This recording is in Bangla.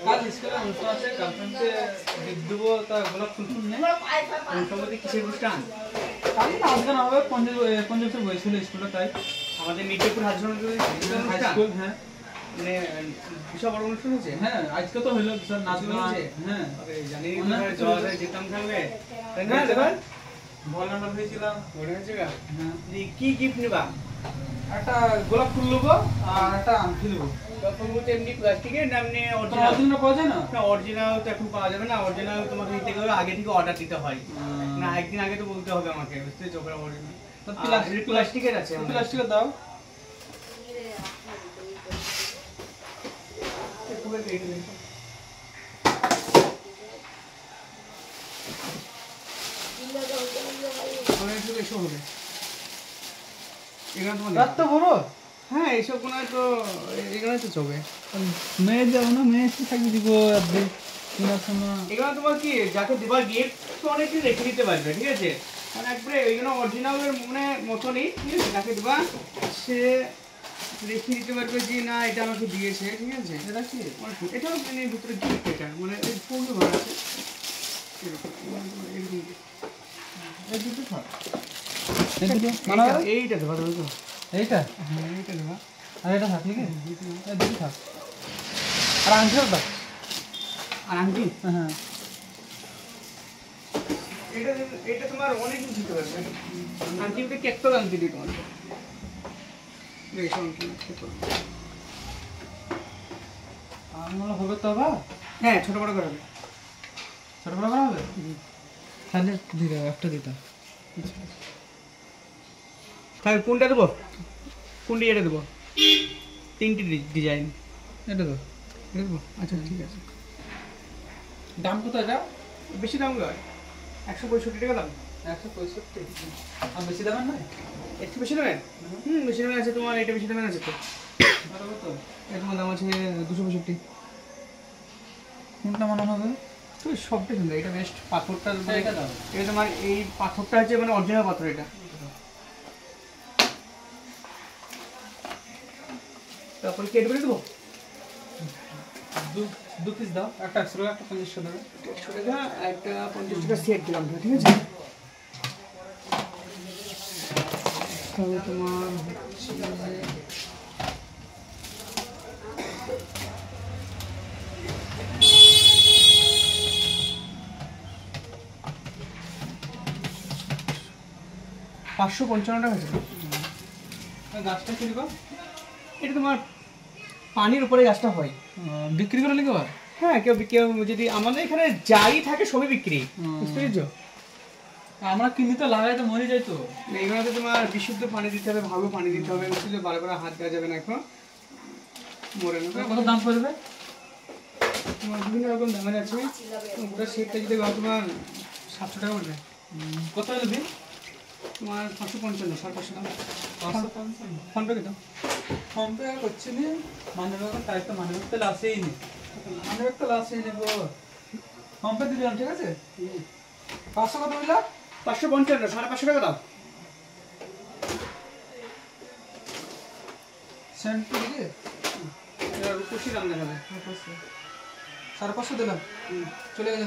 কাল স্কুলে অনুষ্ঠান আছে গার্লফ্রেন্ডকে গিফট দেবো তা গোলাপ ফুল ফুল নেই সম্ভবত কিসের অনুষ্ঠান? আমি না আজকে না হবে 50 বয়স হলো স্কুলে তাই আমাদের মির্জাপুর হাই স্কুল হ্যাঁ মানে বিশাল বড় অনুষ্ঠান হচ্ছে। হ্যাঁ আজকে তো হলো বিশাল নাচ হচ্ছে হ্যাঁ জানি যেতাম থাকবে বল নাম্বার হয়েছিলাম মনে হচ্ছে গা? হ্যাঁ কি গিফট নেবা? একটা গোলাপ ফুল নেবো আর একটা আংটি নেবো এমনি প্লাস্টিকের না এমনি অরিজিনাল পাওয়া যায় না অরিজিনাল তো এখন পাওয়া যাবে না। অরিজিনাল তোমাকে দিতে গেলে আগে থেকে অর্ডার দিতে হয় না, একদিন আগে তো বলতে হবে আমাকে, বুঝতে চোখের অরিজিনাল প্লাস্টিকের আছে। প্লাস্টিকের দাও হ্যাঁ এইসব কোনো তো এখানে তো চলবে। মেয়ে যাবো না মেয়ে এসে থাকবে দিব কেনার সময় এখানে তোমার কি যাকে দেবার গিফট তো অনেকদিন রেখে দিতে পারবে, ঠিক আছে? মানে একবারে ওইগুলো অরিজিনালের মতনই, ঠিক আছে? যাকে দেবা সে রেখে দিতে পারবে যে না এটা আমাকে দিয়েছে, ঠিক আছে? এটা কি এটাও মানে ভিতরে গিফট, এটা মানে এই ফুলও ভালো আছে এরকম এইটা দেবা তো এইটা হ্যাঁ এইটা দেবা আর এটা থাক নাকি দুটো থাক আর আংটি দাও আর আংটি হ্যাঁ এটা তোমার অনেক কিছু দিতে পারবে। আংটিতে কেকটা আংটি দিই তোমার আমার হবে তো বা হ্যাঁ ছোট বড় করে হবে। ছোট বড় করা হবে তাহলে দিতে একটা দিতে তাহলে কোনটা দেবো? কোনটি এটা দেবো? তিনটি ডিজাইন এটা তো এটা দেবো? আচ্ছা ঠিক আছে। দাম কত এটা? বেশি দাম নয়, 165 টাকা দাম। 165 আর বেশি দামের নয়? একটু বেশি দামের? বেশি দামের আছে তোমার, এটা বেশি দামের আছে তো। কত? এটা তোমার দাম আছে 265। কোনটা মনে হবে? তো সবটাই সুন্দর, এটা বেস্ট। পাথরটা এটা দাও এটা তোমার এই পাথরটা হচ্ছে মানে অরিজিনাল পাথর এটা। তারপরে কেটে করে দেবো দু পিস দাও, একটা 100 টাকা একটা 50 টাকা। 100 টাকা একটা 50 টাকা সেট দিলাম, ঠিক আছে? তাহলে তোমার হচ্ছে 555 টাকা আছে। গাছটা কি দিব? এটা তোমার পানির উপরে গাছটা হয়, বিক্রি করে লিখো? হ্যাঁ কেউ যদি আমাদের এখানে যাই থাকে সবই বিক্রি, বুঝতে পেরেছো? আমরা কিনতে লাগাই তো মরে যাই তো। এইখানে তো তোমার বিশুদ্ধ পানি দিতে হবে, ভালো পানি দিতে হবে, বুঝতে বারবার হাত দেওয়া যাবে না, এখন মরে না। কত দাম পড়বে? তোমার বিভিন্ন রকম দামের আছে। ওটা সেটটা যদি তোমার 700 টাকা পড়বে। কত হলো বিল? তোমার 555, 550 দাম। 555 ফোন পে দাও। ফোন পে করছি নি, মানে তাই তো মানে তো লাসেই নি, মানে তো লাসেই নেব। ফোন পে দিলাম, ঠিক আছে? 500 কত হইলো? 555, 550 টাকা দাও। সেন্ট দিকে এটা খুশি দাম দেখাবে। 550 দিলাম, চলে গেছে।